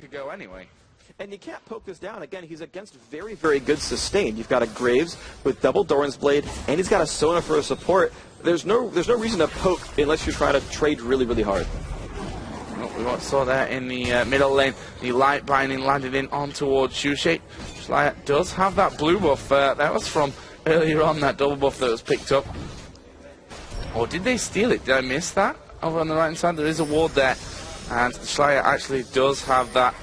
to go anyway. And you can't poke this down. Again, he's against very, very good sustain. You've got a Graves with double Doran's Blade, and he's got a Sona for a support. There's no reason to poke unless you're trying to trade really, really hard. We saw that in the middle lane. The light binding landed in on towards Shushay. Schleier does have that blue buff. That was from earlier on, that double buff that was picked up. Or did they steal it? Did I miss that? Over on the right hand side, there is a ward there. And Schleier actually does have that.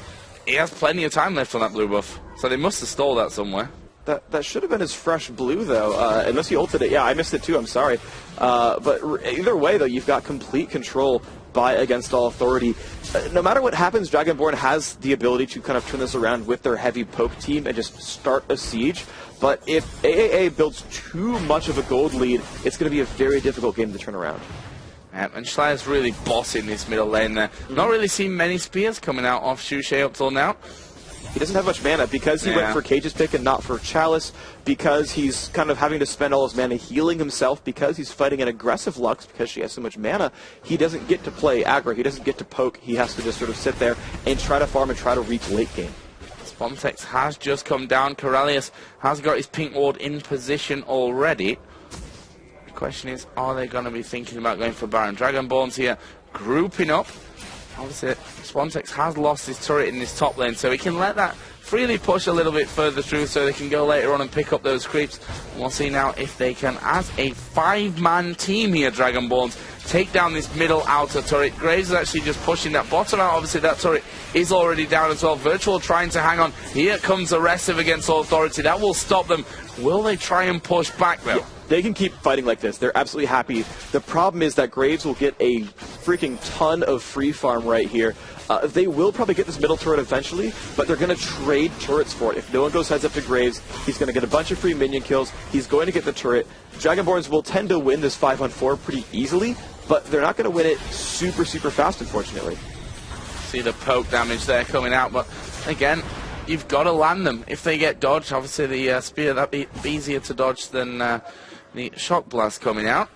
He has plenty of time left on that blue buff. So they must have stole that somewhere. That should have been his fresh blue, though, unless he ulted it. Yeah, I missed it too, I'm sorry. But either way, though, you've got complete control by Against All Authority. No matter what happens, Dragonborn has the ability to kind of turn this around with their heavy poke team and just start a siege. But if AAA builds too much of a gold lead, it's going to be a very difficult game to turn around. And Schleier's really bossing this middle lane there. Not really seen many spears coming out off Shushay up till now. He doesn't have much mana because he went for Cage's pick and not for Chalice, because he's kind of having to spend all his mana healing himself, because he's fighting an aggressive Lux because she has so much mana. He doesn't get to play aggro, he doesn't get to poke, he has to just sort of sit there and try to farm and try to reach late game. Spontex has just come down. Corellius has got his pink ward in position already. The question is, are they going to be thinking about going for Baron? Dragonborns here grouping up. Obviously, Spontex has lost his turret in this top lane, so he can let that freely push a little bit further through so they can go later on and pick up those creeps. We'll see now if they can, as a 5-man team here, Dragonborns, take down this middle outer turret. Graves is actually just pushing that bottom out. Obviously, that turret is already down as well. Virtual trying to hang on. Here comes Aggressive Against All Authority. That will stop them. Will they try and push back, though? Yeah. They can keep fighting like this. They're absolutely happy. The problem is that Graves will get a freaking ton of free farm right here. They will probably get this middle turret eventually, but they're going to trade turrets for it. If no one goes heads up to Graves, he's going to get a bunch of free minion kills. He's going to get the turret. Dragonborns will tend to win this 5-on-4 pretty easily, but they're not going to win it super, super fast, unfortunately. See the poke damage there coming out, but again, you've got to land them. If they get dodged, obviously the spear, that'd be easier to dodge than the shock blast coming out.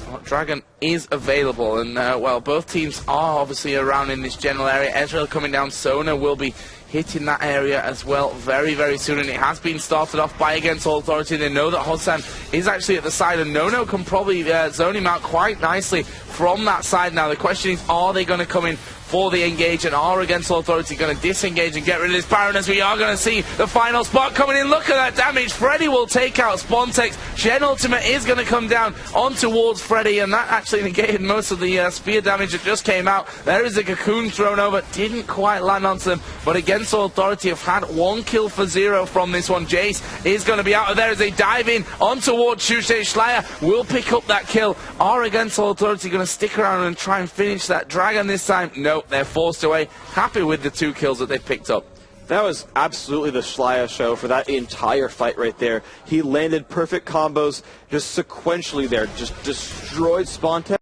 Well, Dragon is available, and well, both teams are obviously around in this general area. Ezreal coming down, Sona will be hitting that area as well very, very soon, and it has been started off by Against All Authority. They know that Hossan is actually at the side, and Nono can probably zone him out quite nicely from that side now. The question is, are they going to come in for the engage, and are Against All Authority going to disengage and get rid of this Baron, as we are going to see the final spot coming in? Look at that damage. Freddy will take out Spontex. Gen Ultimate is going to come down on towards Freddy, and that actually negated most of the spear damage that just came out. There is a cocoon thrown over. Didn't quite land onto them, but Against All Authority have had 1 kill for 0 from this one. Jace is going to be out of there as they dive in on towards Shushay. Schleier will pick up that kill. Are Against All Authority going to stick around and try and finish that Dragon this time? No. They're forced away, happy with the 2 kills that they've picked up. That was absolutely the Schleier show for that entire fight right there. He landed perfect combos just sequentially there, just destroyed Spontex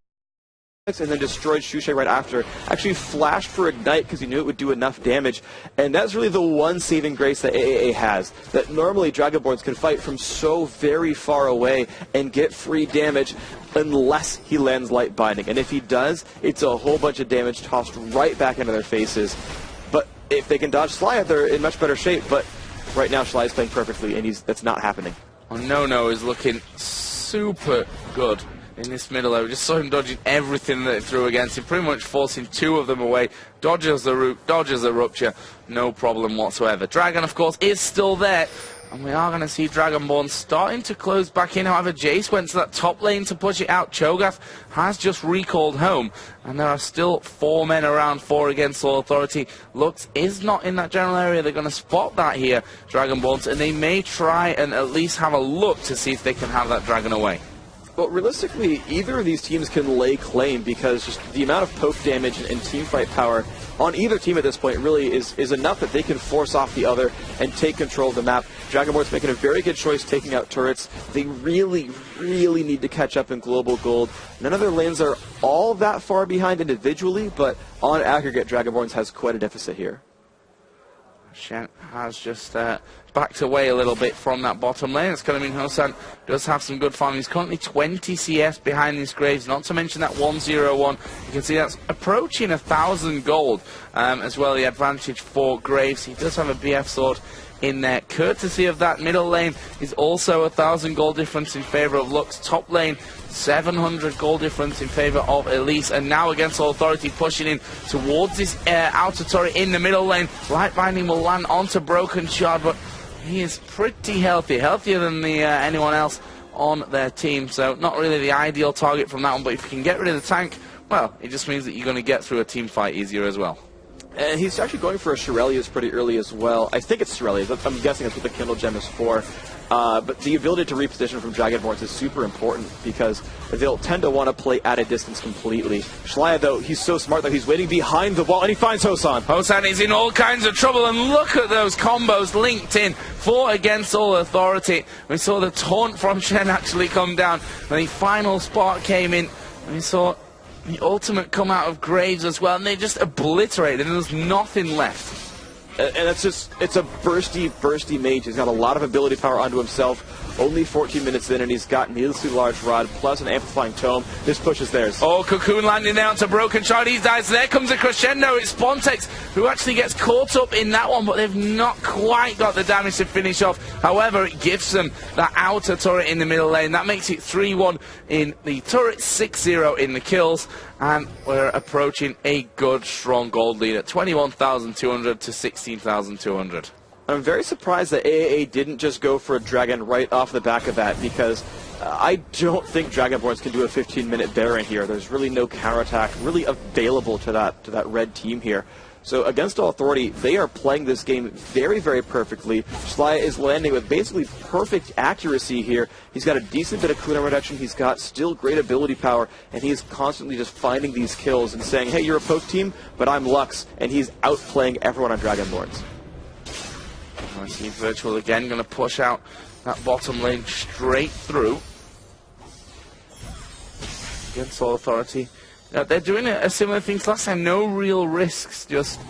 and then destroyed Shushay right after. Actually flashed for Ignite because he knew it would do enough damage, and that's really the one saving grace that AAA has, that normally Dragonborns can fight from so very far away and get free damage unless he lands Light Binding, and if he does, it's a whole bunch of damage tossed right back into their faces. But if they can dodge Schleier, they're in much better shape, but right now Schleier's playing perfectly, and that's not happening. Oh, Nono is looking super good in this middle area. We just saw him dodging everything that they threw against him, pretty much forcing 2 of them away. Dodges the root, dodges the rupture, no problem whatsoever. Dragon, of course, is still there, and we are going to see Dragonborn starting to close back in. However, Jace went to that top lane to push it out. Cho'Gath has just recalled home, and there are still 4 men around for Against All Authority. Lux is not in that general area. They're going to spot that here, Dragonborns, and they may try and at least have a look to see if they can have that Dragon away. Well, realistically, either of these teams can lay claim, because just the amount of poke damage and teamfight power on either team at this point really is enough that they can force off the other and take control of the map. Dragonborn's making a very good choice taking out turrets. They really, really need to catch up in global gold. None of their lanes are all that far behind individually, but on aggregate, Dragonborns has quite a deficit here. Shen has just backed away a little bit from that bottom lane. It's going to mean Hosan does have some good farm. He's currently 20 CS behind these Graves, not to mention that 101. You can see that's approaching 1,000 gold as well, the advantage for Graves. He does have a BF sword in there. Courtesy of that middle lane is also 1,000 gold difference in favour of Lux. Top lane, 700 gold difference in favour of Elise. And now against All Authority pushing in towards this outer turret in the middle lane. Light Binding will land onto Broken Shard, but he is pretty healthy, healthier than anyone else on their team. So not really the ideal target from that one, but if you can get rid of the tank, well, it just means that you're going to get through a team fight easier as well. And he's actually going for a Shirelius pretty early as well. I think it's Shirelius. I'm guessing that's what the Kindle Gem is for. But the ability to reposition from Dragonborns is super important because they'll tend to want to play at a distance completely. Shlaya, though, he's so smart that he's waiting behind the wall, and he finds Hosan. Hosan is in all kinds of trouble, and look at those combos linked in for against All Authority. We saw the taunt from Shen actually come down, and the final spark came in, and we saw the ultimate come out of Graves as well, and they just obliterated, and there's nothing left. And it's a bursty mage. He's got a lot of ability power onto himself. Only 14 minutes in, and he's got needlessly large rod plus an amplifying tome. This push is theirs. Oh, Cocoon landing down to Broken Shard. He dies. There comes a crescendo. It's Spontex who actually gets caught up in that one, but they've not quite got the damage to finish off. However, it gives them that outer turret in the middle lane. That makes it 3-1 in the turret, 6-0 in the kills, and we're approaching a good, strong gold lead at 21,200 to 16,200. I'm very surprised that AAA didn't just go for a Dragon right off the back of that, because I don't think Dragonborns can do a 15-minute Baron here. There's really no counterattack really available to that red team here. So against All Authority, they are playing this game very, very perfectly. Shlaya is landing with basically perfect accuracy here. He's got a decent bit of cooldown reduction. He's got still great ability power, and he's constantly just finding these kills and saying, hey, you're a poke team, but I'm Lux, and he's outplaying everyone on Dragonborns. I see Virtual again going to push out that bottom lane straight through against All Authority. Now, they're doing a similar thing to last time. No real risks. Just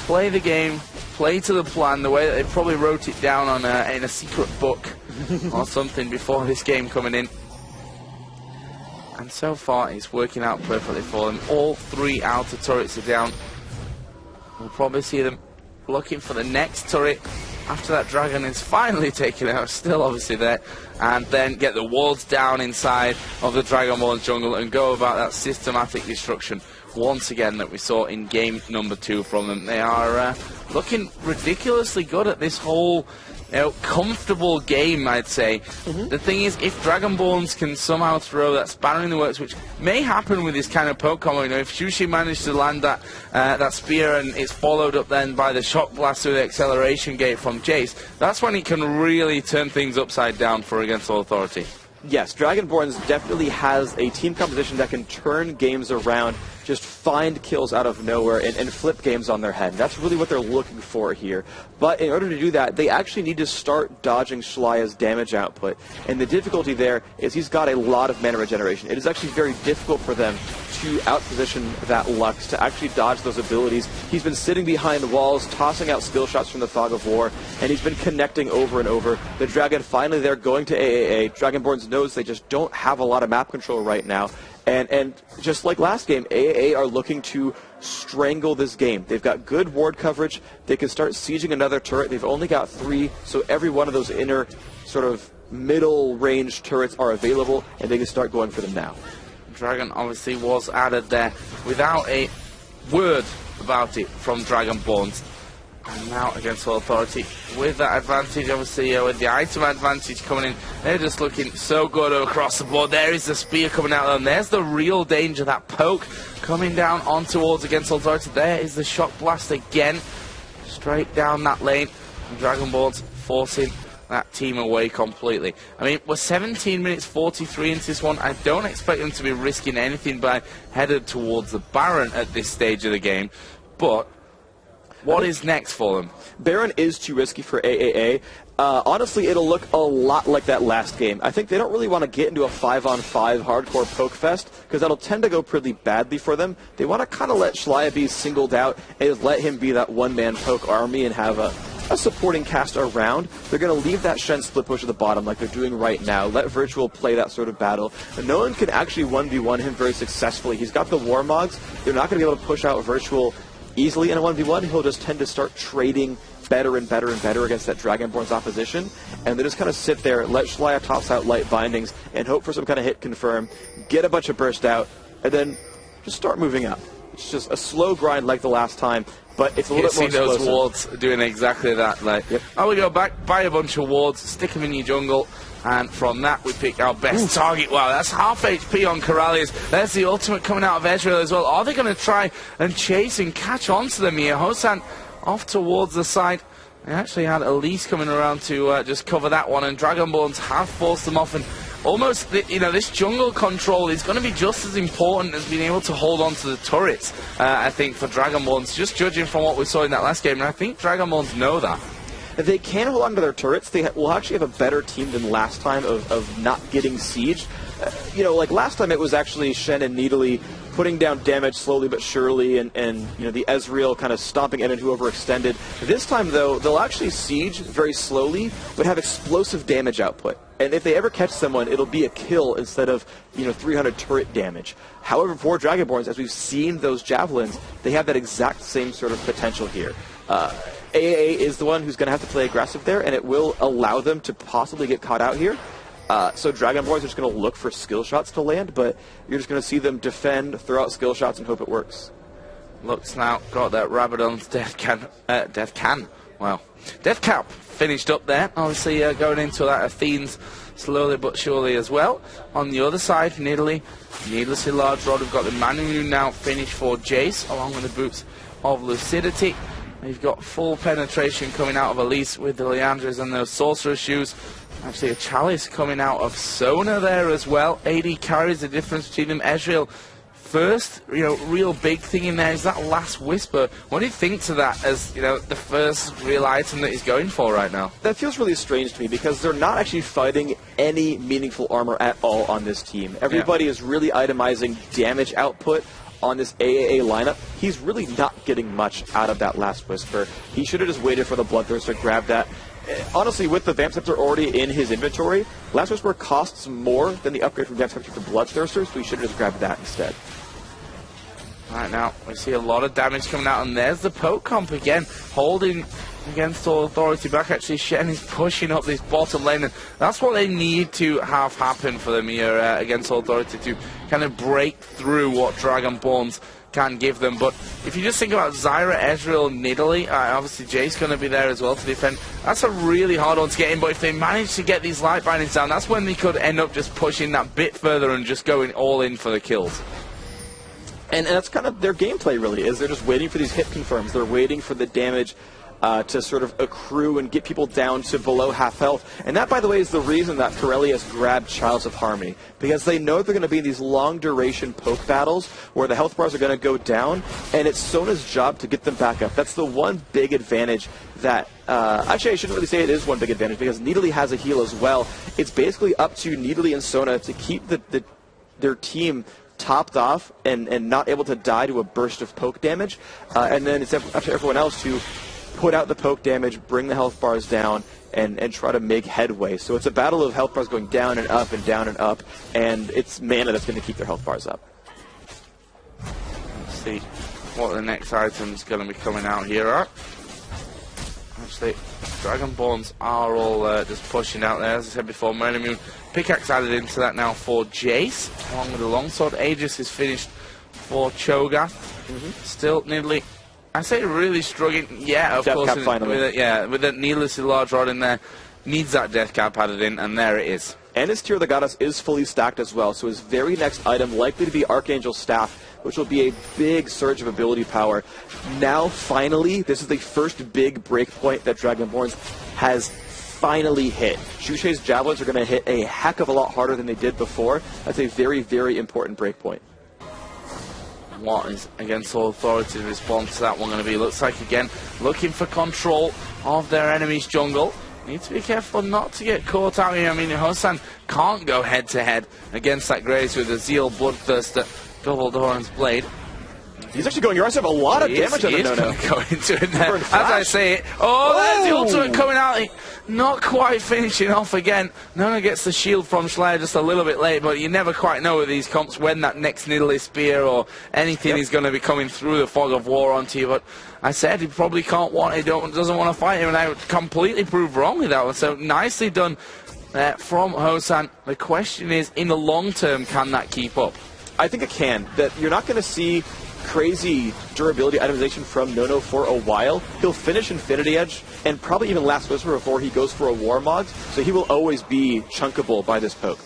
play the game, play to the plan, the way that they probably wrote it down on in a secret book or something before this game coming in. And so far, it's working out perfectly for them. All three outer turrets are down. We'll probably see them looking for the next turret after that dragon is finally taken out, still obviously there, and then get the walls down inside of the Dragonborns jungle and go about that systematic destruction once again that we saw in game number 2 from them. They are looking ridiculously good at this whole comfortable game, I'd say. The thing is, if Dragonborns can somehow throw that spanner in the works, which may happen with this kind of poke combo, if Shushi managed to land that spear and it's followed up then by the shock blast through the acceleration gate from Jace, that's when it can really turn things upside down for against All Authority. Yes, Dragonborns definitely has a team composition that can turn games around, just find kills out of nowhere and flip games on their head. That's really what they're looking for here. But in order to do that, they actually need to start dodging Shlaya's damage output. And the difficulty there is he's got a lot of mana regeneration. It is actually very difficult for them to outposition that Lux, to actually dodge those abilities. He's been sitting behind the walls, tossing out skill shots from the Fog of War, and he's been connecting over and over. The Dragon finally there going to AAA. Dragonborns knows they just don't have a lot of map control right now. And just like last game, AAA are looking to strangle this game. They've got good ward coverage. They can start sieging another turret. They've only got 3, so every one of those inner sort of middle-range turrets are available, and they can start going for them now. Dragon obviously was added there without a word about it from Dragonborns. And now against All Authority with that advantage, obviously with the item advantage coming in, they're just looking so good across the board. There is the spear coming out of them. There's the real danger, that poke coming down on towards against All Authority. There is the shock blast again, straight down that lane. And Dragonborns forcing that team away completely. I mean, we're 17 minutes 43 into this one. I don't expect them to be risking anything by headed towards the Baron at this stage of the game, but what is next for them? Baron is too risky for AAA. Honestly, it'll look a lot like that last game. I think they don't really want to get into a 5-on-5 hardcore poke fest, because that'll tend to go pretty badly for them. They want to kind of let Shlaya be singled out and just let him be that one-man poke army and have a supporting cast around, they're going to leave that Shen split push at the bottom like they're doing right now. Let Virtual play that sort of battle. And no one can actually 1v1 him very successfully. He's got the Warmogs. They're not going to be able to push out Virtual easily in a 1v1. He'll just tend to start trading better and better and better against that Dragonborn's opposition. And they just kind of sit there, let Shlaya toss out light bindings, and hope for some kind of hit confirm, get a bunch of burst out, and then just start moving up. It's just a slow grind like the last time, but it's a little bit more explosive. Those wards doing exactly that. Like, I would go back, buy a bunch of wards, stick them in your jungle, and from that we pick our best target. Wow, that's half HP on Corralius. There's the ultimate coming out of Ezreal as well. Are they going to try and chase and catch on to them here? Hosan off towards the side. They actually had Elise coming around to just cover that one, and Dragonborns have forced them off, and almost, this jungle control is going to be just as important as being able to hold on to the turrets, I think, for Dragonborns, just judging from what we saw in that last game, and I think Dragonborns know that. If they can hold on to their turrets, they will actually have a better team than last time of not getting sieged. Like last time it was actually Shen and Nidalee putting down damage slowly but surely, and the Ezreal kind of stomping in and who overextended. This time, though, they'll actually siege very slowly, but have explosive damage output. And if they ever catch someone, it'll be a kill instead of 300 turret damage. However, for Dragonborns, as we've seen those javelins, they have that exact same sort of potential here. AAA is the one who's going to have to play aggressive there, and it will allow them to possibly get caught out here. So Dragonborns are just going to look for skill shots to land, but you're just going to see them defend, throw out skill shots, and hope it works. Looks now got that Rabadon's death cap finished up there. Obviously going into that Athene's slowly but surely as well. On the other side, Nidalee, needlessly large rod. We've got the Manu now finished for Jace, along with the boots of Lucidity. We've got full penetration coming out of Elise with the Leandras and those Sorcerer shoes. Actually, a Chalice coming out of Sona there as well. AD carries the difference between them. Ezreal, first, real big thing in there is that last Whisper. What do you think to that as, the first real item that he's going for right now? That feels really strange to me because they're not actually fighting any meaningful armor at all on this team. Everybody is really itemizing damage output on this AAA lineup. He's really not getting much out of that last Whisper. He should have just waited for the Bloodthirster to grab that. Honestly, with the Vamp Scepter already in his inventory, Last Whisper costs more than the upgrade from Vamp Scepter to Bloodthirster, so he should have just grabbed that instead. Right now, we see a lot of damage coming out, and there's the poke comp again, holding against all Authority back. Actually, Shen is pushing up this bottom lane, and that's what they need to have happen for them here against all Authority, to kind of break through what Dragonborns can give them. But if you just think about Zyra, Ezreal, Nidalee, obviously Jace going to be there as well to defend. That's a really hard one to get in, but if they manage to get these light bindings down, that's when they could end up just pushing that bit further and just going all in for the kills. And that's kind of their gameplay, really, is they're just waiting for these hit confirms. They're waiting for the damage to sort of accrue and get people down to below half health. And that, by the way, is the reason that Corellius grabbed Childs of Harmony, because they know they're going to be in these long-duration poke battles where the health bars are going to go down, and it's Sona's job to get them back up. That's the one big advantage that... actually, I shouldn't really say it is one big advantage, because Nidalee has a heal as well. It's basically up to Nidalee and Sona to keep their team topped off and not able to die to a burst of poke damage, and then it's up to everyone else to put out the poke damage, bring the health bars down, and try to make headway. So it's a battle of health bars going down and up and down and up, and it's mana that's going to keep their health bars up. Let's see what the next item's going to be coming out here are. Actually, Dragonborns are all just pushing out there. As I said before, Merlin Pickaxe added into that now for Jace, along with the longsword. Aegis is finished for Cho'Gath. Still, Nidalee, I say really struggling. Yeah, of course. With a needlessly large rod in there, needs that death cap added in, and there it is. And his Tear of the Goddess is fully stacked as well, so his very next item likely to be Archangel Staff, which will be a big surge of ability power. Now, finally, this is the first big breakpoint that Dragonborns has finally hit. Shushe's Javelins are going to hit a heck of a lot harder than they did before. That's a very, very important breakpoint. What is against all Authority to respond to that one going to be? Looks like, again, looking for control of their enemy's jungle. Need to be careful not to get caught out here. I mean, Hosan can't go head-to-head against that Grace with a Zeal, Bloodthirster, Double Doran's Blade. He's actually going, you guys have a lot of damage on the no-no. Go into it there. As I say it. Oh, there's the ultimate coming out. Not quite finishing off again. No-no gets the shield from Schleier just a little bit late, but you never quite know with these comps when that next Nidalee spear or anything is going to be coming through the fog of war onto you. But I said he probably doesn't want to fight him, and I completely proved wrong with that one. So nicely done from Hosan. The question is, in the long term, can that keep up? I think it can. That you're not going to see crazy durability itemization from No-No for a while. He'll finish Infinity Edge and probably even Last Whisper before he goes for a War Mod, so he will always be chunkable by this poke.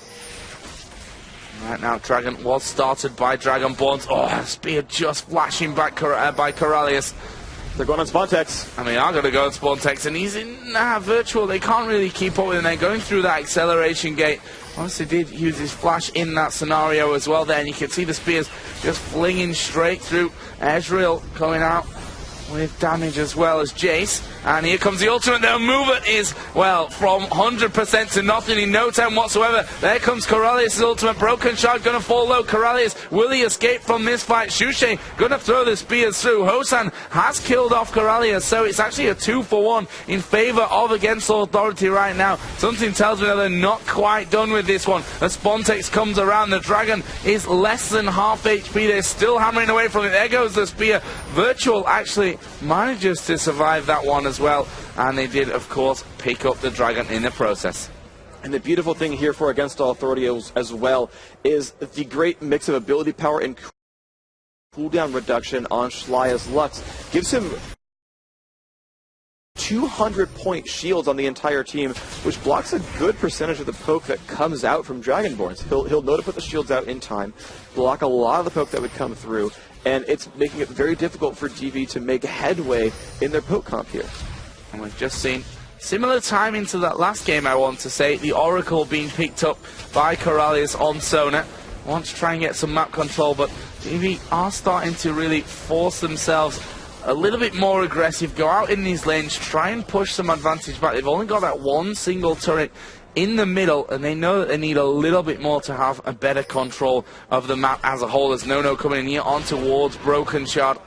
Right now, Dragon was started by Dragonborns. Oh, spear just flashing back by Corralius. They're going on Spontex. I mean, I'm going to go on Spontex, and he's in virtual. They can't really keep up with him. They're going through that acceleration gate. Obviously did use his flash in that scenario as well there, and you can see the spears just flinging straight through. Ezreal coming out with damage as well as Jace. And here comes the ultimate. Their movement is, well, from 100% to nothing in no time whatsoever. There comes Corralius' ultimate. Broken Shard going to fall low. Corralius, will he escape from this fight? Shushay going to throw the spears through. Hosan has killed off Corralius, so it's actually a 2-for-1 in favor of Against Authority right now. Something tells me that they're not quite done with this one. As Spontex comes around, the Dragon is less than half HP. They're still hammering away from it. There goes the spear. Virtual actually manages to survive that one as well, and they did, of course, pick up the Dragon in the process. And the beautiful thing here for Against All Authority as well is the great mix of ability power and cooldown reduction on Schleier's Lux. Gives him 200-point shields on the entire team, which blocks a good percentage of the poke that comes out from Dragonborns. He'll know to put the shields out in time, block a lot of the poke that would come through, and it's making it very difficult for GV to make headway in their poke comp here. And we've just seen similar timing to that last game, I want to say. The Oracle being picked up by Corralius on Sona. Want to try and get some map control, but GV are starting to really force themselves a little bit more aggressive, go out in these lanes, try and push some advantage back. They've only got that one single turret in the middle, and they know that they need a little bit more to have a better control of the map as a whole. There's No-No coming in here on towards Broken Shard,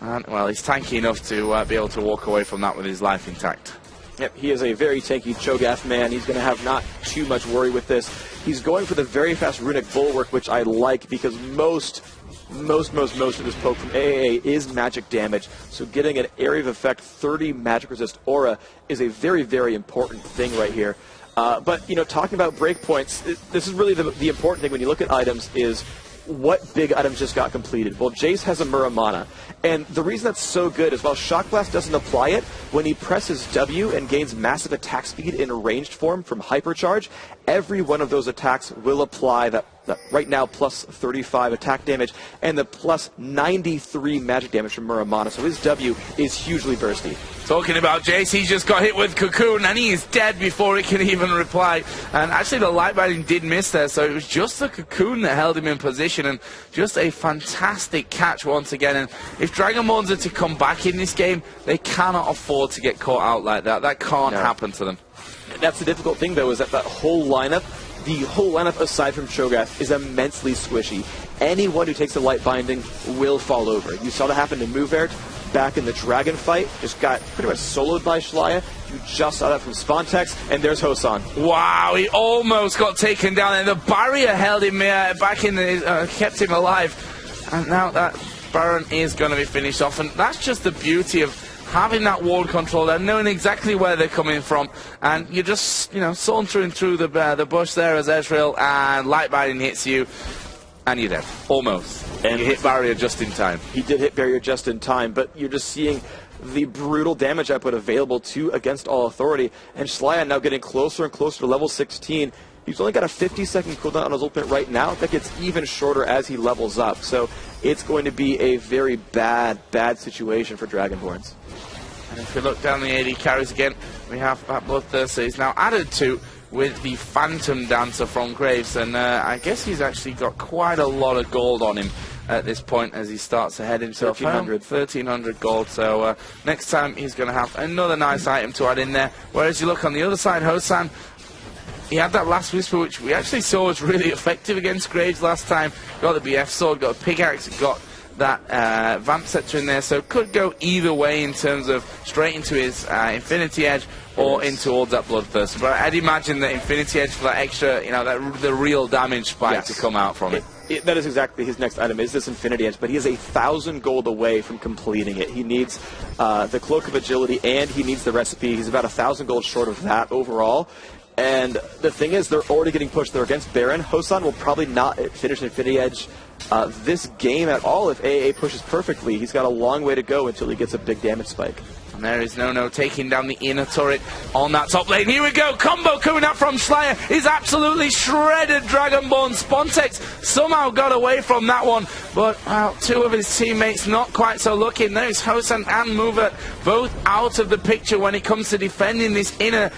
and, well, he's tanky enough to be able to walk away from that with his life intact. Yep, he is a very tanky Cho'Gath man. He's going to have not too much worry with this. He's going for the very fast Runic Bulwark, which I like, because most of this poke from AAA is magic damage, so getting an area of effect 30 magic resist aura is a very, very important thing right here. But, you know, talking about breakpoints, this is really the important thing when you look at items is what big items just got completed. Well, Jace has a Muramana, and the reason that's so good is while Shock Blast doesn't apply it, when he presses W and gains massive attack speed in ranged form from Hypercharge, every one of those attacks will apply that right now plus 35 attack damage and the plus 93 magic damage from Muramana. So his W is hugely bursty. Talking about Jace, he just got hit with Cocoon and he is dead before he can even reply. And actually the light binding did miss there, so it was just the Cocoon that held him in position, and just a fantastic catch once again. And if Dragonborns are to come back in this game, they cannot afford to get caught out like that. That can't happen to them. That's the difficult thing, though, is that whole lineup, the whole lineup aside from Cho'Gath, is immensely squishy. Anyone who takes the light binding will fall over. You saw that happen to Muvert back in the Dragon fight. Just got pretty much soloed by Schleier. You just saw that from Spontex, and there's Hosan. Wow, he almost got taken down, and the barrier held him back in the, kept him alive. And now that Baron is going to be finished off, and that's just the beauty of having that ward control there, knowing exactly where they're coming from, and you're just, you know, sauntering through the bush there as Ezreal, and light binding hits you, and you're dead. Almost. And you hit barrier just in time. He did hit barrier just in time, but you're just seeing the brutal damage output available to Against All Authority, and Schleier now getting closer and closer to level 16. He's only got a 50-second cooldown on his ultimate right now. That gets even shorter as he levels up. So it's going to be a very bad situation for Dragonborns. And if we look down the AD carries again, we have Bloodthirster is now added to with the Phantom Dancer from Graves. And I guess he's actually got quite a lot of gold on him at this point as he starts to head himself home. 1,300 gold. So next time he's going to have another nice item to add in there. Whereas you look on the other side, Hosan, he had that last Whisper, which we actually saw was really effective against Graves last time. Got the BF sword, got a pickaxe, got that Vamp Scepter in there, so could go either way in terms of straight into his Infinity Edge or in towards that Bloodthirster. But I'd imagine that Infinity Edge for that extra, you know, the real damage spike to come out from it. That is exactly his next item, is this Infinity Edge, but he is 1,000 gold away from completing it. He needs the Cloak of Agility, and he needs the recipe. He's about 1,000 gold short of that overall. And the thing is, they're already getting pushed. They're against Baron. Hosan will probably not finish Infinity Edge this game at all if AAA pushes perfectly. He's got a long way to go until he gets a big damage spike. And there is No taking down the inner turret on that top lane. Here we go. Combo coming up from Slayer is absolutely shredded. Dragonborns. Spontex somehow got away from that one. But, well, two of his teammates not quite so lucky. There's Hosan and Movert both out of the picture when it comes to defending this inhibitor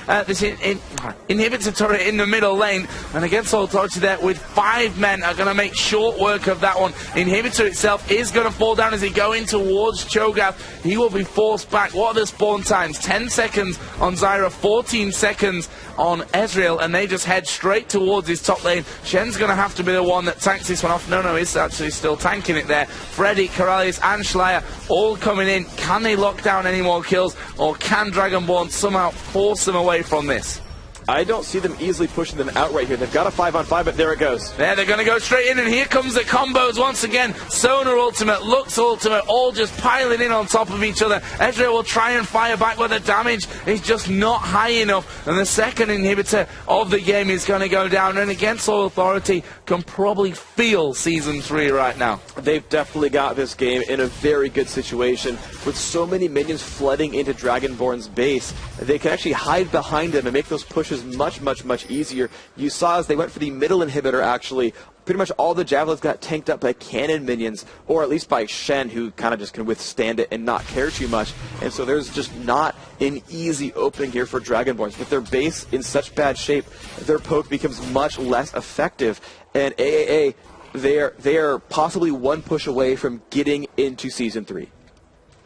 turret in the middle lane. And against Authority there with 5 men are going to make short work of that one. Inhibitor itself is going to fall down as he go in towards Cho'Gath. He will be forced back. What are the spawn times? 10 seconds on Zyra, 14 seconds on Ezreal, and they just head straight towards his top lane. Shen's going to have to be the one that tanks this one off. No is actually still tanking it there. Freddy, Corralius, and Schleier all coming in. Can they lock down any more kills, or can Dragonborn somehow force them away from this? I don't see them easily pushing them out right here. They've got a 5-on-5, but there it goes. There, they're going to go straight in, and here comes the combos once again. Sonar ultimate, Lux ultimate, all just piling in on top of each other. Ezreal will try and fire back, but the damage is just not high enough. And the second inhibitor of the game is going to go down. And against All Authority can probably feel Season 3 right now. They've definitely got this game in a very good situation. With so many minions flooding into Dragonborn's base, they can actually hide behind them and make those pushes much easier. You saw as they went for the middle inhibitor, actually, pretty much all the javelins got tanked up by cannon minions, or at least by Shen, who kind of just can withstand it and not care too much. And so there's just not an easy opening here for Dragonborns. With their base in such bad shape, their poke becomes much less effective. And AAA, they are possibly one push away from getting into Season 3.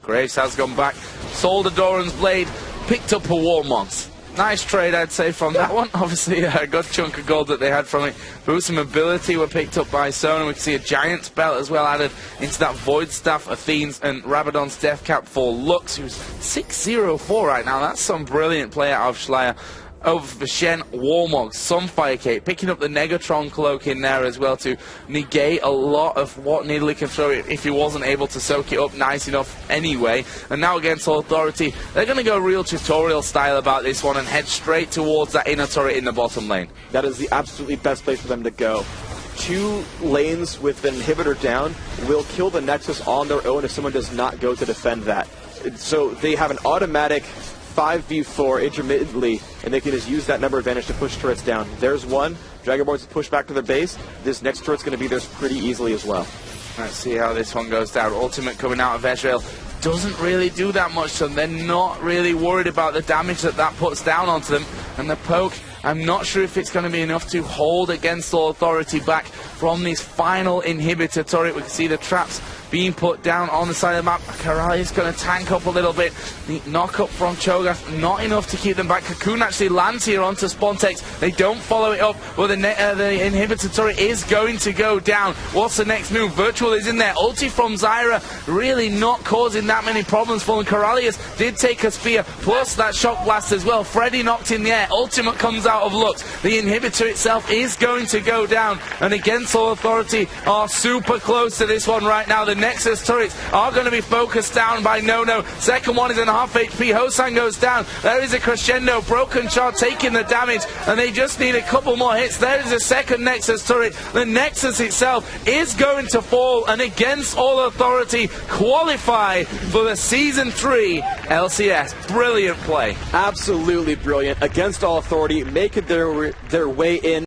Graves has gone back, sold a Doran's Blade, picked up a Warmogs. Nice trade, I'd say, from that one. Obviously, a good chunk of gold that they had from it. Boost and mobility were picked up by Sona. We can see a Giant's Belt as well added into that Void Staff, Athene's, and Rabadon's Death Cap for Lux, who's 6-0-4 right now. That's some brilliant play out of Schleier. Over for Shen, Warmog, Sunfire Cape, picking up the Negatron Cloak in there as well to negate a lot of what Nidalee can throw if he wasn't able to soak it up nice enough anyway. And now against Authority, they're going to go real tutorial style about this one and head straight towards that inner turret in the bottom lane. That is the absolutely best place for them to go. 2 lanes with an inhibitor down will kill the Nexus on their own if someone does not go to defend that. So they have an automatic 5v4 intermittently, and they can just use that number advantage to push turrets down. There's one. Dragonborns push back to their base. This next turret's going to be theirs pretty easily as well. Let's see how this one goes down. Ultimate coming out of Ezreal doesn't really do that much, so they're not really worried about the damage that puts down onto them. And the poke, I'm not sure if it's going to be enough to hold against Authority back from this final inhibitor turret. We can see the traps being put down on the side of the map. Karai is going to tank up a little bit. The knock up from Cho'Gath, not enough to keep them back. Cocoon actually lands here onto Spontex. They don't follow it up, but the inhibitor turret is going to go down. What's the next move? Virtual is in there. Ulti from Zyra, really not causing that many problems for them. Corralius did take a spear, plus that shock blast as well. Freddy knocked in the air. Ultimate comes out of Lux. The inhibitor itself is going to go down, and against All Authority are super close to this one right now. The Nexus turrets are going to be focused down by No. Second one is in half HP. Hosan goes down. There is a crescendo. Broken Shard taking the damage, and they just need a couple more hits. There is a second Nexus turret. The Nexus itself is going to fall, and against All Authority qualify for the Season 3 LCS. Brilliant play. Absolutely brilliant. Against All Authority, making their way in.